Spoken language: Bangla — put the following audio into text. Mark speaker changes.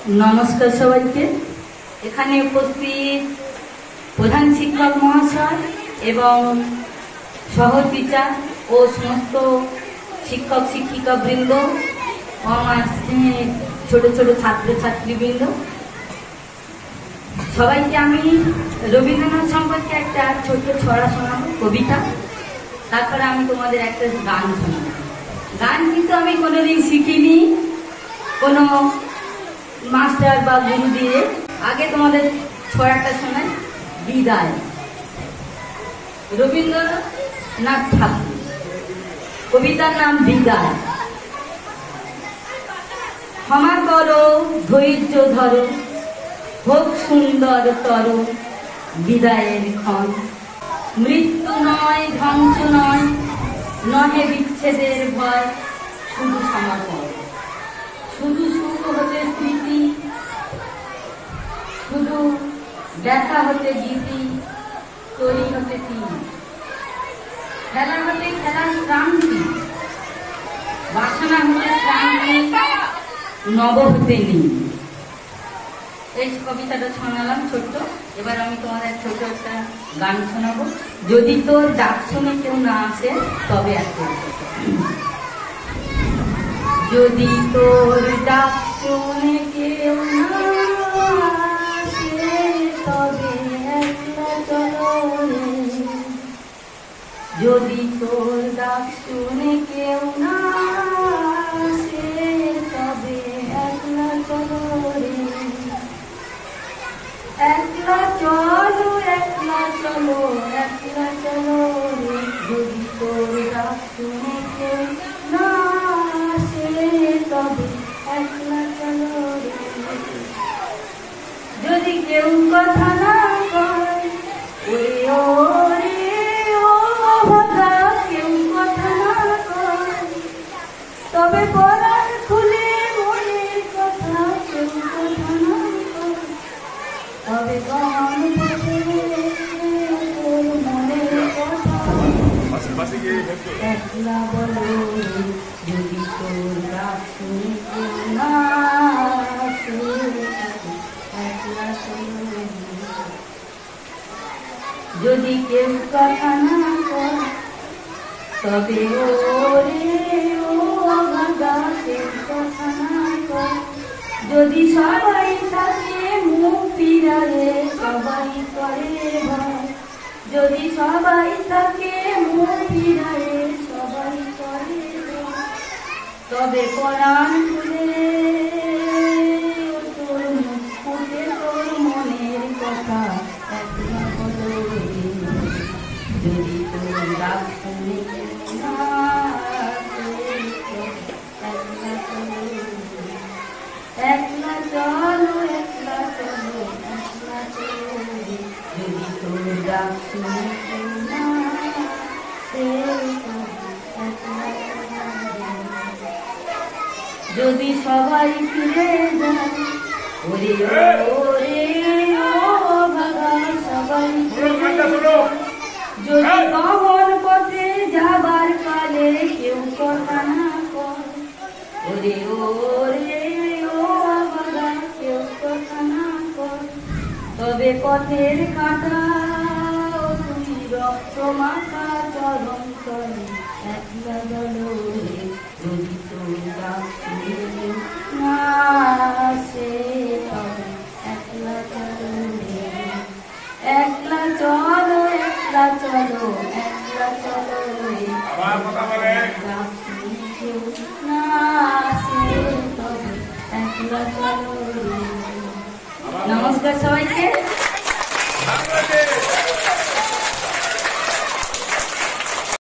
Speaker 1: নমস্কার সবাইকে। এখানে উপস্থিত প্রধান শিক্ষক মহাশয় এবং সহ টিচার ও সমস্ত শিক্ষক শিক্ষিকা বৃন্দ ও আমার ছোট ছোট ছাত্রছাত্রীবৃন্দ, সবাইকে আমি রবীন্দ্রনাথ সম্পর্কে একটা ছোট্ট ছড়া শোনাবো, কবিতা। তারপরে আমি তোমাদের একটা গান শোনাবো। গান কিন্তু আমি কোনোদিন শিখিনি কোনো মাস্টার বা গুরু দিয়ে। আগে তোমাদের ছড়াটা শোনাই, বিদায়। রবীন্দ্রনাথ ঠাকুর, কবিতার নাম বিদায়। ক্ষমা করো, ধৈর্য ধরো, হোক সুন্দর তর বিদায়ের ক্ষণ। মৃত্যু নয়, ধ্বংস নয়, নহে বিচ্ছেদের ভয়, শুধু সমর্পণ। শুধু সুখ হতে স্মৃতি, শুধু দেখা হতে গীতি, তৈরি হতে তিন। খেলা হতে খেলার ক্রান্তি, বাসনা হতে ক্রান্তি, নব হতে নেই। এই কবিতাটা শোনালাম ছোট্ট। এবার আমি তোমাদের ছোট একটা গান শোনাবো। যদি তোর ডাক শুনে কেউ না আসে তবে আসে। যদি তোর ডাক শুনে কেউ না আসে তবে একলা চলো রে। যদি তোর ডাক শুনে কেউ না আসে তবে একলা চলো রে। একলা চলো, একলা চলো, একলা চলো রে। যদি তোর ডাক শুনে কেউ না আসে তবে একলা চলো রে। যদি কেউ কথা না কয়, ওরে ওরে ও ভাগা, কেউ কথা না কয় তবে পরাণ খুলে মনের কথা কেউ কথা না কয় তবে গান বসে তোর মনের কথা একলা বলো। যদি তোর ডাক শুনে কেউ না আসে একলা চলো। যদি কেউ কথা না কয় তবে ওরে ও ভাগা, কেউ কথা না কয়। যদি সবাই থাকে মুখ ফিরালে সবাই করে ভয়। যদি সবাই থাকে মুখ ফিরালে সবাই করে ভয় তবে পরাণ খুলে তোর মুখ ফুটে তোর মনের কথা একলা বলো রে। যদি তোর ডাক শুনে কেউ না আসে একলা চলো, একলা চলো, একলা চলো, একলা চলো রে। যদি তোর ডাক শুনে কেউ না আসে একলা চলো রে। যদি সবাই ফিরে যায়, ওরে ওরে ও ভাগা, সবাই ফিরে যায়। যদি কবর পথে যাবার কালে কেউ কথা না কয়, ওরে ওরে ও ভাগা, কেউ কথা না কয় তবে পথের কাঁটা তুমি রক্ত মাখা চরণ তলে একলা চলো রে। যদি তোর ডাক শুনে কেউ না আসে তবে একলা চলো রে। একলা চলো, একলা চলো, একলা চলো রে। ডাক শুনে কেউ না আসে তবে একলা চলো রে। নমস্কার সবাইকে।